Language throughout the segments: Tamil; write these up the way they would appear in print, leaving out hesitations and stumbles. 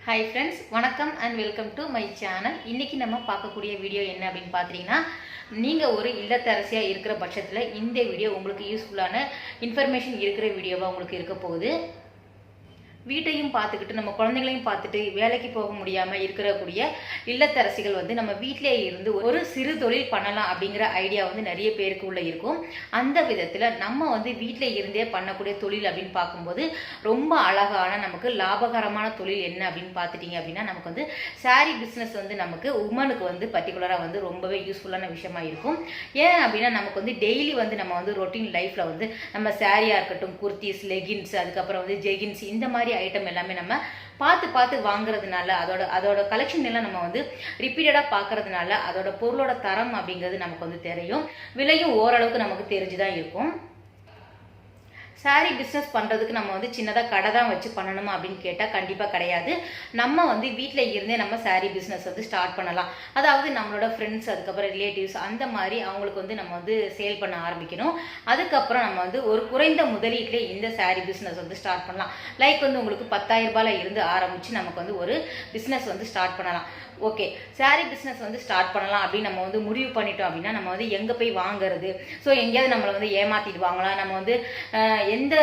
Hi friends, வணக்கம் and welcome to my channel. இன்னைக்கு நம்ம பார்க்கக்கூடிய வீடியோ என்ன அப்படினு பாத்தீங்கன்னா, நீங்க ஒரு இல்லத்தரசியா இருக்கிற பட்சத்துல இந்த வீடியோ உங்களுக்கு யூஸ்ஃபுல்லான இன்ஃபர்மேஷன் இருக்கிற வீடியோவா உங்களுக்கு இருக்க போகுது. வீட்டையும் பார்த்துக்கிட்டு நம்ம குழந்தைகளையும் பார்த்துட்டு வேலைக்கு போக முடியாமல் இருக்கக்கூடிய இல்லத்தரசிகள் வந்து நம்ம வீட்டிலே இருந்து ஒரு சிறு தொழில் பண்ணலாம் அப்படிங்கிற ஐடியா வந்து நிறைய பேருக்கு உள்ள இருக்கும். அந்த விதத்தில் நம்ம வந்து வீட்டில் இருந்தே பண்ணக்கூடிய தொழில் அப்படின்னு பார்க்கும்போது ரொம்ப அழகான நமக்கு லாபகரமான தொழில் என்ன அப்படின்னு பார்த்துட்டிங்க அப்படின்னா, நமக்கு வந்து சாரீ பிஸ்னஸ் வந்து நமக்கு உமனுக்கு வந்து பர்டிகுலராக வந்து ரொம்பவே யூஸ்ஃபுல்லான விஷயமா இருக்கும். ஏன் அப்படின்னா, நமக்கு வந்து டெய்லி வந்து நம்ம வந்து ரொட்டீன் லைஃப்பில் வந்து நம்ம சாரியாக இருக்கட்டும், குர்த்திஸ், லெகின்ஸ், அதுக்கப்புறம் வந்து ஜெகின்ஸ், இந்த மாதிரி ஐட்டம் எல்லாமே நம்ம பார்த்து வாங்குறதுனால அதோட கலெக்ஷன் எல்லாம் நம்ம வந்து ரிப்பீட்டடாக பார்க்கறதுனால அதோட பொருளோட தரம் அப்படிங்கிறது நமக்கு வந்து தெரியும். விலையும் ஓரளவுக்கு நமக்கு தெரிஞ்சுதான் இருக்கும். சாரீ பிஸ்னஸ் பண்ணுறதுக்கு நம்ம வந்து சின்னதாக கடை தான் வச்சு பண்ணணுமா அப்படின்னு கேட்டால் கண்டிப்பாக கிடையாது. நம்ம வந்து வீட்டில் இருந்தே நம்ம சாரீ பிஸ்னஸ் வந்து ஸ்டார்ட் பண்ணலாம். அதாவது நம்மளோட ஃப்ரெண்ட்ஸ், அதுக்கப்புறம் ரிலேட்டிவ்ஸ், அந்த மாதிரி அவங்களுக்கு வந்து நம்ம வந்து சேல் பண்ண ஆரம்பிக்கணும். அதுக்கப்புறம் நம்ம வந்து ஒரு குறைந்த முதலீட்டிலே இந்த சாரீ பிஸ்னஸ் வந்து ஸ்டார்ட் பண்ணலாம். லைக் வந்து உங்களுக்கு 10,000 ரூபாயில் இருந்து ஆரம்பித்து நமக்கு வந்து ஒரு பிஸ்னஸ் வந்து ஸ்டார்ட் பண்ணலாம். ஓகே, சாரீ பிஸ்னஸ் வந்து ஸ்டார்ட் பண்ணலாம் அப்படின்னு நம்ம வந்து முடிவு பண்ணிட்டோம் அப்படின்னா, நம்ம வந்து எங்கே போய் வாங்குறது? ஸோ எங்கேயாவது நம்மளை வந்து ஏமாற்றிட்டு வாங்கலாம், நம்ம வந்து எந்த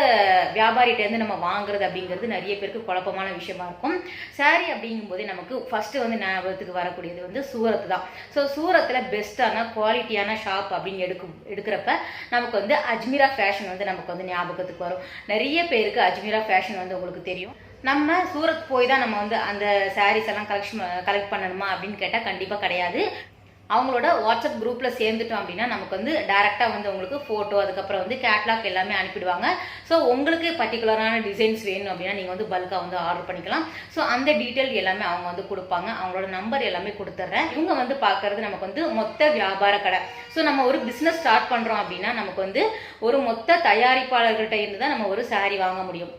வியாபாரிகிட்டேருந்து நம்ம வாங்குறது அப்படிங்கிறது நிறைய பேருக்கு குழப்பமான விஷயமா இருக்கும். சாரீ அப்படிங்கும்போதே நமக்கு ஃபஸ்ட்டு வந்து ஞாபகத்துக்கு வரக்கூடியது வந்து சூரத் தான். ஸோ சூரத்தில் பெஸ்ட்டான குவாலிட்டியான ஷாப் அப்படின்னு எடுக்கிறப்ப நமக்கு வந்து அஜ்மீரா ஃபேஷன் வந்து நமக்கு வந்து ஞாபகத்துக்கு வரும். நிறைய பேருக்கு அஜ்மீரா ஃபேஷன் வந்து உங்களுக்கு தெரியும். நம்ம சூரத் போய் தான் நம்ம வந்து அந்த சாரீஸ் எல்லாம் கலெக்ட் பண்ணணுமா அப்படின்னு கேட்டால் கண்டிப்பாக கிடையாது. அவங்களோட வாட்ஸ்அப் குரூப்பில் சேர்ந்துட்டோம் அப்படின்னா நமக்கு வந்து டைரெக்டாக வந்து உங்களுக்கு ஃபோட்டோ, அதுக்கப்புறம் வந்து கேட்லாக் எல்லாமே அனுப்பிடுவாங்க. ஸோ உங்களுக்கு பர்டிகுலரான டிசைன்ஸ் வேணும் அப்படின்னா நீங்கள் வந்து பல்காக வந்து ஆர்டர் பண்ணிக்கலாம். ஸோ அந்த டீட்டெயில் எல்லாமே அவங்க வந்து கொடுப்பாங்க. அவங்களோட நம்பர் எல்லாமே கொடுத்துட்றேன். இவங்க வந்து பார்க்கறது நமக்கு வந்து மொத்த வியாபார கடை. ஸோ நம்ம ஒரு பிஸ்னஸ் ஸ்டார்ட் பண்ணுறோம் அப்படின்னா நமக்கு வந்து ஒரு மொத்த தயாரிப்பாளர்கள்ட்ட இருந்து தான் நம்ம ஒரு சாரீ வாங்க முடியும்.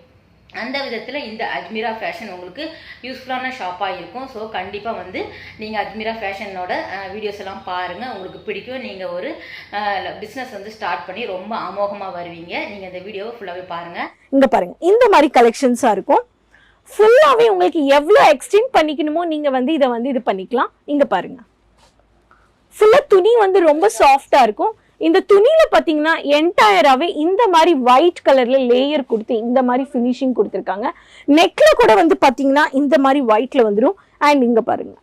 அந்த விதத்தில் இந்த அஜ்மீரா ஃபேஷன் உங்களுக்கு யூஸ்ஃபுல்லான ஷாப்பாக இருக்கும். ஸோ கண்டிப்பாக வந்து நீங்கள் அஜ்மீரா ஃபேஷனோட வீடியோஸ் எல்லாம் பாருங்கள், உங்களுக்கு பிடிக்கும். நீங்கள் ஒரு பிஸ்னஸ் வந்து ஸ்டார்ட் பண்ணி ரொம்ப அமோகமாக வருவீங்க. நீங்கள் இந்த வீடியோவை ஃபுல்லாகவே பாருங்கள். இங்கே பாருங்கள், இந்த மாதிரி கலெக்ஷன்ஸாக இருக்கும். ஃபுல்லாகவே உங்களுக்கு எவ்வளோ எக்ஸ்டெண்ட் பண்ணிக்கணுமோ நீங்கள் வந்து இதை வந்து இது பண்ணிக்கலாம். இங்கே பாருங்கள், ஃபுல்லாக துணி வந்து ரொம்ப சாஃப்டாக இருக்கும். இந்த துணியில பாத்தீங்கன்னா என்டையராகவே இந்த மாதிரி ஒயிட் கலர்ல லேயர் கொடுத்து இந்த மாதிரி ஃபினிஷிங் கொடுத்துருக்காங்க. நெக்ல கூட வந்து பாத்தீங்கன்னா இந்த மாதிரி ஒயிட்ல வந்துடும். அண்ட் இங்க பாருங்க,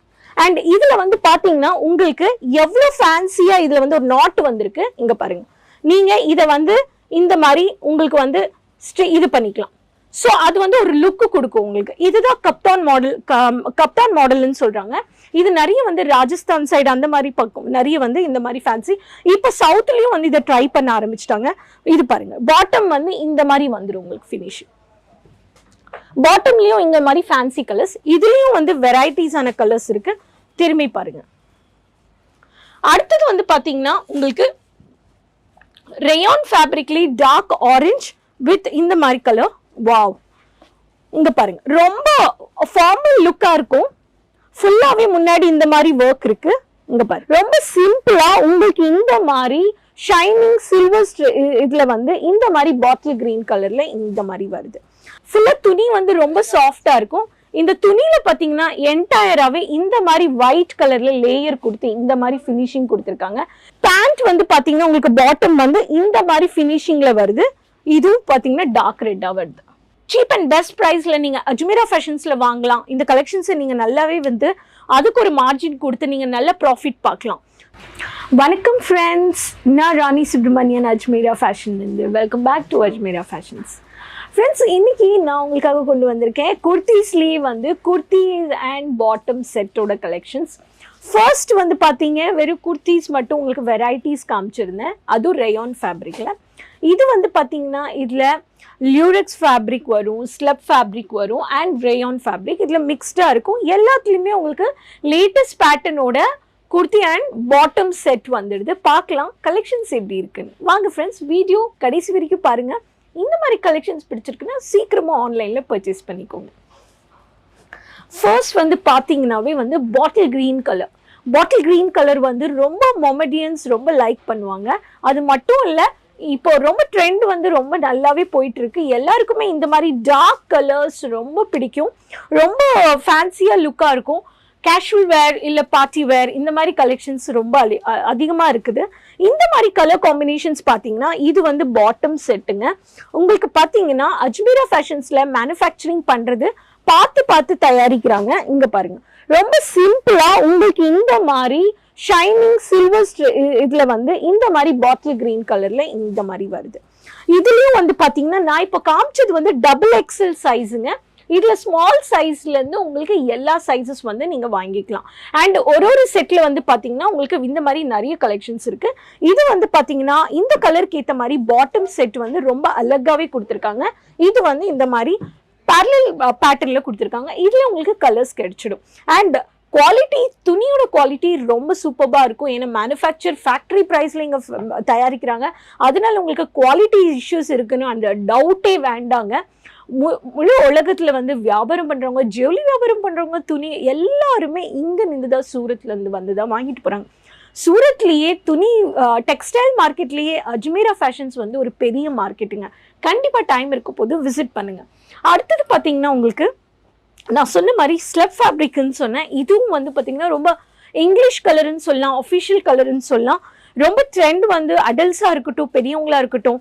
அண்ட் இதுல வந்து பாத்தீங்கன்னா உங்களுக்கு எவ்வளவு ஃபேன்சியா இதுல வந்து ஒரு நாட் வந்திருக்கு. இங்க பாருங்க, நீங்க இதை வந்து இந்த மாதிரி உங்களுக்கு வந்து இது பண்ணிக்கலாம். ஸோ அது வந்து ஒரு லுக்கு கொடுக்கும் உங்களுக்கு. இதுதான் கப்தான் மாடல்னு சொல்றாங்க. இது நிறைய வந்து ராஜஸ்தான் சைடு அந்த மாதிரி பக்கம் நிறைய வந்து இந்த மாதிரி ஃபேன்சி. இப்போ சவுத்லயும் வந்து இதை ட்ரை பண்ண ஆரம்பிச்சிட்டாங்க. இது பாருங்க, பாட்டம் வந்து இந்த மாதிரி வந்துடும் உங்களுக்கு ஃபினிஷ். பாட்டம்லயும் இந்த மாதிரி ஃபேன்சி கலர்ஸ், இதுலயும் வந்து வெரைட்டிஸான கலர்ஸ் இருக்கு. திரும்பி பாருங்க. அடுத்தது வந்து பாத்தீங்கன்னா உங்களுக்கு ரேயான் ஃபேப்ரிக்லி டார்க் ஆரஞ்ச் வித் இந்த மாதிரி கலர். வாவ், இங்க பாருங்க, ரொம்ப ஃபார்மல் லுக்கா இருக்கும். ஃபுல்லாவே முன்னாடி இந்த மாதிரி ஒர்க் இருக்கு. இங்க பாருங்க, ரொம்ப சிம்பிளா உங்களுக்கு இந்த மாதிரி ஷைனிங் சில்வர் இதுல வந்து இந்த மாதிரி பாட்டில் கிரீன் கலர்ல இந்த மாதிரி வருது. ஃபுல்லா துணி வந்து ரொம்ப சாஃப்டா இருக்கும். இந்த துணியில பாத்தீங்கன்னா என்டையராகவே இந்த மாதிரி ஒயிட் கலர்ல லேயர் கொடுத்து இந்த மாதிரி ஃபினிஷிங் கொடுத்துருக்காங்க. பேண்ட் வந்து பாத்தீங்கன்னா உங்களுக்கு பாட்டம் வந்து இந்த மாதிரி ஃபினிஷிங்ல வருது. இதுவும் பாத்தீங்கன்னா டார்க் ரெட்டா வருது. சீப் அண்ட் பெஸ்ட் ப்ரைஸ்ல நீங்க அஜ்மீரா ஃபேஷன்ஸ்ல வாங்கலாம். இந்த கலெக்ஷன்ஸை நீங்க நல்லாவே வந்து அதுக்கு ஒரு மார்ஜின் கொடுத்து நீங்க நல்ல ப்ராஃபிட் பார்க்கலாம். வணக்கம் ஃப்ரெண்ட்ஸ், நான் Rani Subramanian, Ajmera fashion. Welcome back to Ajmera fashions. Friends, இன்னைக்கு நான் உங்களுக்காக கொண்டு வந்திருக்கேன் குர்த்திஸ்லேயே வந்து குர்த்திஸ் அண்ட் பாட்டம் செட்டோட கலெக்ஷன்ஸ். ஃபர்ஸ்ட் வந்து பார்த்தீங்க வெறும் குர்த்திஸ் மட்டும் உங்களுக்கு வெரைட்டிஸ் காமிச்சிருந்தேன், அதுவும் ரேயான் ஃபேப்ரிக்கில். இது வந்து பார்த்தீங்கன்னா இதில் லியூரெக்ஸ் ஃபேப்ரிக் வரும், ஸ்லப் ஃபேப்ரிக் வரும் அண்ட் ரேயான் ஃபேப்ரிக். இதில் மிக்ஸ்டாக இருக்கும். எல்லாத்துலேயுமே உங்களுக்கு லேட்டஸ்ட் பேட்டர்னோட குர்த்தி அண்ட் பாட்டம் செட் வந்துடுது. பார்க்கலாம் கலெக்ஷன்ஸ் எப்படி இருக்குன்னு. வாங்க ஃப்ரெண்ட்ஸ், வீடியோ கடைசி வரைக்கும் பாருங்கள். இந்த மாதிரி கலெக்ஷன்ஸ் பிடிச்சிருக்குன்னா சீக்கிரமாக ஆன்லைனில் பர்ச்சேஸ் பண்ணிக்கோங்க. ஃபர்ஸ்ட் வந்து பார்த்தீங்கன்னாவே வந்து பாட்டில் க்ரீன் கலர் வந்து ரொம்ப மொமடியன்ஸ் ரொம்ப லைக் பண்ணுவாங்க. அது மட்டும் இல்லை, இப்போ ரொம்ப ட்ரெண்ட் வந்து ரொம்ப நல்லாவே போயிட்டு இருக்கு. எல்லாருக்குமே இந்த மாதிரி டார்க் கலர்ஸ் ரொம்ப பிடிக்கும். ரொம்ப ஃபேன்சியா லுக்கா இருக்கும். கேஷுவல் வேர் இல்ல பார்ட்டி வேர் இந்த மாதிரி கலெக்ஷன்ஸ் ரொம்ப அதிகமா இருக்குது. இந்த மாதிரி கலர் காம்பினேஷன்ஸ் பாத்தீங்கன்னா இது வந்து பாட்டம் செட்டுங்க. உங்களுக்கு பாத்தீங்கன்னா அஜ்மீரா ஃபேஷன்ஸ்ல மேனுஃபேக்சரிங் பண்றது பார்த்து தயாரிக்கிறாங்க. இங்க பாருங்க, ரொம்ப சிம்பிளா உங்களுக்கு இந்த மாதிரி ஷைனிங் சில்வர் இதுல வந்து இந்த மாதிரி பாட்டில் கிரீன் கலர்ல இந்த மாதிரி வருது. இதுலயும் வந்து பாத்தீங்கன்னா நான் இப்போ காமிச்சது வந்து டபுள் எக்ஸல் சைஸுங்க. இதுல ஸ்மால் சைஸ்ல இருந்து உங்களுக்கு எல்லா சைஸஸ் வந்து நீங்க வாங்கிக்கலாம். அண்ட் ஒரு செட்ல வந்து பாத்தீங்கன்னா உங்களுக்கு இந்த மாதிரி நிறைய கலெக்ஷன்ஸ் இருக்கு. இது வந்து பாத்தீங்கன்னா இந்த கலருக்கு ஏத்த மாதிரி பாட்டம் செட் வந்து ரொம்ப அழகாவே கொடுத்துருக்காங்க. இது வந்து இந்த மாதிரி parallel பேட்டர்ன்ல கொடுத்துருக்காங்க. இதுல உங்களுக்கு கலர்ஸ் கிடைச்சிடும். அண்ட் குவாலிட்டி, துணியோட குவாலிட்டி ரொம்ப சூப்பர்பா இருக்கும். ஏன்னா மேனுஃபேக்சர் ஃபேக்டரி பிரைஸ்ல இங்க தயாரிக்கிறாங்க. அதனால உங்களுக்கு குவாலிட்டி இஷ்யூஸ் இருக்குன்னு அந்த டவுட்டே வேண்டாங்க. முழு உலகத்துல வந்து வியாபாரம் பண்றவங்க, ஜவுளி வியாபாரம் பண்றவங்க, துணி எல்லாருமே இங்க நின்றுதான் சூரத்ல இருந்து வந்துதான் வாங்கிட்டு போறாங்க. சூரத்லயே துணி டெக்ஸ்டைல் மார்க்கெட்லயே அஜ்மீரா ஃபேஷன்ஸ் வந்து ஒரு பெரிய மார்க்கெட்டுங்க. கண்டிப்பா டைம் இருக்க போது விசிட் பண்ணுங்க. அடுத்தது பாத்தீங்கன்னா உங்களுக்கு நான் சொன்ன மாதிரி ஸ்லப் ஃபேப்ரிக்னு சொன்னேன். இதுவும் வந்து பாத்தீங்கன்னா ரொம்ப இங்கிலீஷ் கலர்னு சொல்லலாம், அஃபிஷியல் கலர்னு சொல்லலாம். ரொம்ப ட்ரெண்ட் வந்து அடல்ட்ஸா இருக்கட்டும், பெரியவங்களா இருக்கட்டும்,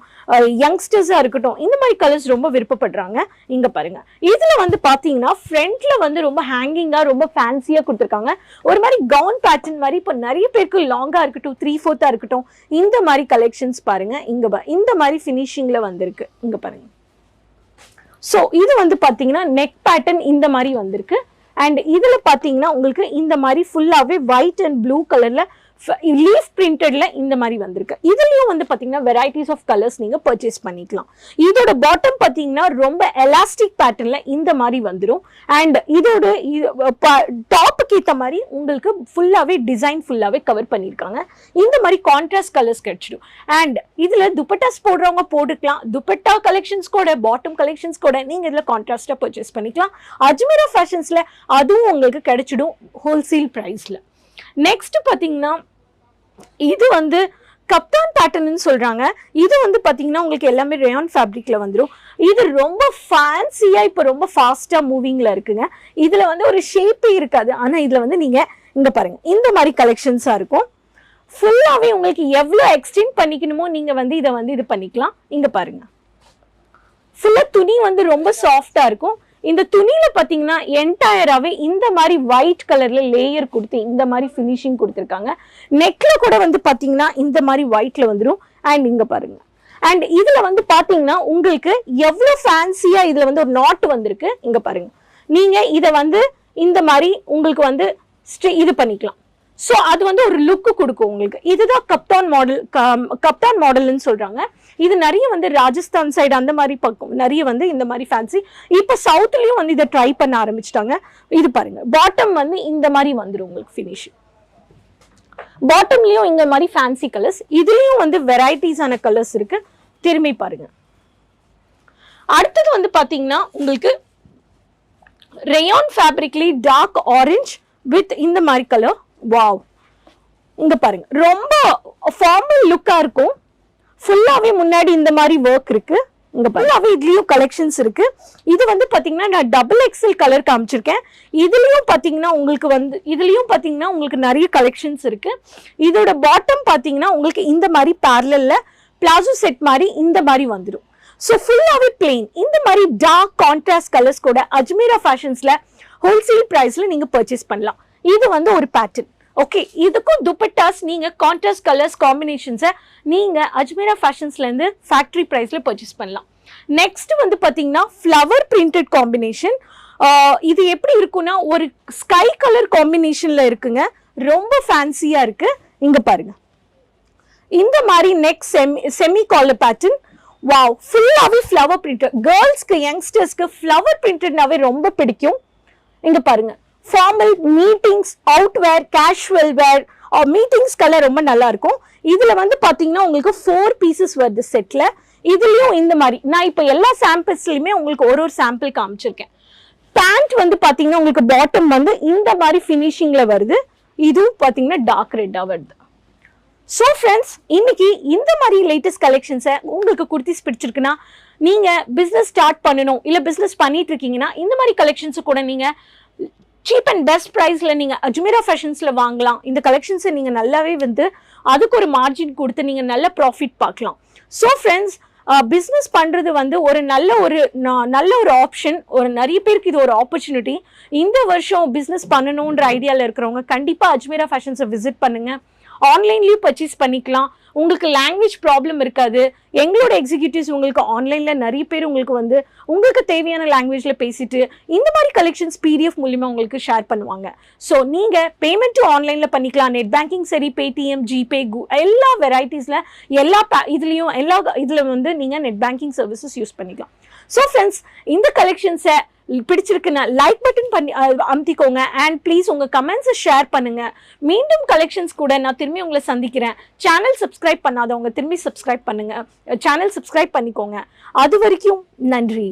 யங்ஸ்டர்ஸா இருக்கட்டும், இந்த மாதிரி கலர்ஸ் ரொம்ப விருப்பப்படுறாங்க. இங்க பாருங்க, இதுல வந்து பாத்தீங்கன்னா ஃப்ரண்ட்ல வந்து ரொம்ப ஹேங்கிங்கா ரொம்ப ஃபேன்சியா கொடுத்துருக்காங்க. ஒரு மாதிரி கவுன் பேட்டர்ன் மாதிரி. இப்போ நிறைய பேருக்கு லாங்கா இருக்கட்டும், 3/4 இருக்கட்டும், இந்த மாதிரி கலெக்ஷன்ஸ் பாருங்க. இங்க இந்த மாதிரி ஃபினிஷிங்ல வந்திருக்கு. இங்க பாருங்க. ஸோ இது வந்து பாத்தீங்கன்னா நெக் பேட்டர்ன் இந்த மாதிரி வந்திருக்கு. அண்ட் இதுல பாத்தீங்கன்னா உங்களுக்கு இந்த மாதிரி ஃபுல்லாவே ஒயிட் அண்ட் ப்ளூ கலர்ல லீஃப் பிரிண்டட்ல இந்த மாதிரி வந்திருக்கு. இதுலயும் வந்து பாத்தீங்கன்னா வெரைட்டிஸ் ஆஃப் கலர்ஸ் நீங்க பர்ச்சேஸ் பண்ணிக்கலாம். இதோட பாட்டம் பாத்தீங்கன்னா ரொம்ப எலாஸ்டிக் பேட்டர்ன்ல இந்த மாதிரி வந்துடும். அண்ட் இதோட டாப்புக்கு ஏற்ற மாதிரி உங்களுக்கு ஃபுல்லாவே டிசைன் ஃபுல்லாவே கவர் பண்ணியிருக்காங்க. இந்த மாதிரி கான்ட்ராஸ்ட் கலர்ஸ் கிடைச்சிடும். அண்ட் இதுல துப்பட்டாஸ் போடுறவங்க போட்டுக்கலாம். துப்பட்டா கலெக்ஷன்ஸ் கூட, பாட்டம் கலெக்ஷன்ஸ் கூட நீங்க இதுல கான்ட்ராஸ்டா பர்ச்சேஸ் பண்ணிக்கலாம். அஜ்மீரா ஃபேஷன்ஸ்ல அதுவும் உங்களுக்கு கிடைச்சிடும் ஹோல்சேல் பிரைஸ்ல. நெக்ஸ்ட் பாத்தீங்கன்னா இது வந்து கப்தான் பேட்டர்ன் சொல்றாங்க. இது வந்து பாத்தீங்கன்னா உங்களுக்கு எல்லாமே ரேயான் ஃபேப்ரிக்ல வந்துடும். இது ரொம்ப ஃபேன்சியா இப்போ ரொம்ப ஃபாஸ்டா மூவிங்ல இருக்குங்க. இதுல வந்து ஒரு ஷேப்பே இருக்காது. ஆனா இதுல வந்து நீங்க இங்க பாருங்க இந்த மாதிரி கலெக்ஷன்ஸா இருக்கும். ஃபுல்லாவே உங்களுக்கு எவ்வளவு எக்ஸ்டெண்ட் பண்ணிக்கணுமோ நீங்க வந்து இதை வந்து இது பண்ணிக்கலாம். இங்க பாருங்க, ஃபுல்லா துணி வந்து ரொம்ப சாஃப்டா இருக்கும். இந்த துணியில பாத்தீங்கன்னா என்டையராவே இந்த மாதிரி ஒயிட் கலர்ல லேயர் கொடுத்து இந்த மாதிரி ஃபினிஷிங் கொடுத்துருக்காங்க. நெக்ல கூட வந்து பாத்தீங்கன்னா இந்த மாதிரி ஒயிட்ல வந்துடும். அண்ட் இங்க பாருங்க, அண்ட் இதுல வந்து பாத்தீங்கன்னா உங்களுக்கு எவ்வளவு ஃபேன்சியா இதுல வந்து ஒரு நாட் வந்திருக்கு. இங்க பாருங்க, நீங்க இத வந்து இந்த மாதிரி உங்களுக்கு வந்து இது பண்ணிக்கலாம். ஸோ அது வந்து ஒரு லுக்கு கொடுக்கும் உங்களுக்கு. இதுதான் கப்தான் மாடல்னு சொல்றாங்க. இது நிறைய வந்து ராஜஸ்தான் சைடு அந்த மாதிரி பக்கம் நிறைய வந்து இந்த மாதிரி ஃபேன்சி. இப்போ சவுத்லயும் வந்து இதை ட்ரை பண்ண ஆரம்பிச்சிட்டாங்க. இது பாருங்க, பாட்டம் வந்து இந்த மாதிரி வந்துடும் உங்களுக்கு ஃபினிஷிங். பாட்டம்லயும் இந்த மாதிரி ஃபேன்சி கலர்ஸ். இதுலயும் வந்து வெரைட்டிஸான கலர்ஸ் இருக்கு. திரும்பி பாருங்க. அடுத்தது வந்து பாத்தீங்கன்னா உங்களுக்கு ரேயான் ஃபேப்ரிக்லி டார்க் ஆரஞ்சு வித் இந்த மாதிரி கலர். வாவ், இங்க பாருங்க, ரொம்ப ஃபார்மல் லுக்கா இருக்கும். ஃபுல்லாவே முன்னாடி இந்த மாதிரி ஒர்க் இருக்கு. இங்க ஃபுல்லாவே இதுலயும் கலெக்ஷன்ஸ் இருக்கு. இது வந்து பாத்தீங்கன்னா நான் டபுள் எக்ஸல் கலர் காமிச்சிருக்கேன். இதுலயும் பாத்தீங்கன்னா உங்களுக்கு நிறைய கலெக்ஷன்ஸ் இருக்கு. இதோட பாட்டம் பாத்தீங்கன்னா உங்களுக்கு இந்த மாதிரி பேரலல்ல பிளாசோ செட் மாதிரி இந்த மாதிரி வந்துடும். ஸோ ஃபுல்லாவே பிளெயின். இந்த மாதிரி டார்க் கான்ட்ராஸ்ட் கலர்ஸ் கூட அஜ்மீரா ஃபேஷன்ஸ்ல ஹோல்சேல் பிரைஸ்ல நீங்க பர்ச்சேஸ் பண்ணலாம். இது வந்து ஒரு பேட்டர்ன். ஓகே, இதுக்கும் துப்பட்டாஸ் நீங்க கான்ட்ராஸ்ட் கலர்ஸ் காம்பினேஷன்ஸை நீங்க அஜ்மீரா ஃபேஷன்ஸ்ல இருந்து ஃபேக்டரி பிரைஸ்ல பர்ச்சேஸ் பண்ணலாம். நெக்ஸ்ட் வந்து பாத்தீங்கன்னா ஃப்ளவர் பிரிண்டட் காம்பினேஷன். இது எப்படி இருக்குன்னா ஒரு ஸ்கை கலர் காம்பினேஷன்ல இருக்குங்க. ரொம்ப ஃபேன்சியா இருக்கு. இங்க பாருங்க, இந்த மாதிரி neck semi collar pattern. Wow, ஃபுல்லாவே ஃப்ளவர் பிரிண்டட். கேர்ள்ஸ்க்கு, யங்ஸ்டர்ஸ்க்கு ஃப்ளவர் பிரிண்டட்னாவே ரொம்ப பிடிக்கும். இங்க பாருங்க, formal meetings, outwear, casual wear, meetings colour ரொம்ப நல்லா இருக்கும். இதுல வந்து பாத்தீங்கன்னா உங்களுக்கு 4 பீசஸ் வருது செட்ல. இதுலயும் இந்த மாதிரி நான் இப்போ எல்லா சாம்பிள்ஸ்லயுமே உங்களுக்கு ஒரு சாம்பிள் காமிச்சிருக்கேன். பேண்ட் வந்து பாத்தீங்கன்னா உங்களுக்கு பாட்டம் வந்து இந்த மாதிரி ஃபினிஷிங்ல வருது. இது பாத்தீங்கன்னா டார்க் ரெட்டா வருது. ஸோ ஃப்ரெண்ட்ஸ், இன்னைக்கு இந்த மாதிரி லேட்டஸ்ட் கலெக்ஷன்ஸை உங்களுக்கு குர்த்திஸ் பிடிச்சிருக்குன்னா, நீங்கள் பிஸ்னஸ் ஸ்டார்ட் பண்ணணும் இல்லை பிஸ்னஸ் பண்ணிட்டு இருக்கீங்கன்னா இந்த மாதிரி கலெக்ஷன்ஸை கூட நீங்கள் சீப் அண்ட் பெஸ்ட் ப்ரைஸில் நீங்கள் அஜ்மீரா ஃபேஷன்ஸில் வாங்கலாம். இந்த கலெக்ஷன்ஸை நீங்கள் நல்லாவே வந்து அதுக்கு ஒரு மார்ஜின் கொடுத்து நீங்கள் நல்ல ப்ராஃபிட் பார்க்கலாம். ஸோ ஃப்ரெண்ட்ஸ், பிஸ்னஸ் பண்ணுறது வந்து ஒரு நல்ல ஒரு ஆப்ஷன். நிறைய பேருக்கு இது ஒரு ஆப்பர்ச்சுனிட்டி. இந்த வருஷம் பிஸ்னஸ் பண்ணணுன்ற ஐடியாவில் இருக்கிறவங்க கண்டிப்பாக அஜ்மீரா ஃபேஷன்ஸை விசிட் பண்ணுங்கள். ஆன்லைன்லேயும் பர்ச்சேஸ் பண்ணிக்கலாம். உங்களுக்கு லாங்குவேஜ் ப்ராப்ளம் இருக்காது. எங்களோட எக்ஸிக்யூட்டிவ்ஸ் உங்களுக்கு ஆன்லைனில் நிறைய பேர் உங்களுக்கு வந்து உங்களுக்கு தேவையான லாங்குவேஜில் பேசிட்டு இந்த மாதிரி கலெக்ஷன்ஸ் PDF மூலிமா உங்களுக்கு ஷேர் பண்ணுவாங்க. ஸோ நீங்கள் பேமெண்ட்டும் ஆன்லைனில் பண்ணிக்கலாம். நெட் பேங்கிங் சரி, பேடிஎம், ஜிபே, எல்லா வெரைட்டிஸில் இதில் வந்து நீங்கள் நெட் பேங்கிங் சர்வீசஸ் யூஸ் பண்ணிக்கலாம். ஸோ ஃப்ரெண்ட்ஸ், இந்த கலெக்ஷன்ஸை பிடிச்சிருக்குன்னா லைக் பட்டன் பண்ணி அமுத்திக்கோங்க. அண்ட் ப்ளீஸ் உங்கள் கமெண்ட்ஸை ஷேர் பண்ணுங்கள். மீண்டும் கலெக்ஷன்ஸ் கூட நான் திரும்பி உங்களை சந்திக்கிறேன். சேனல் சப்ஸ்கிரைப் பண்ணாதவங்க திரும்பி சப்ஸ்கிரைப் பண்ணுங்கள். சேனல் சப்ஸ்கிரைப் பண்ணிக்கோங்க. அது வரைக்கும் நன்றி.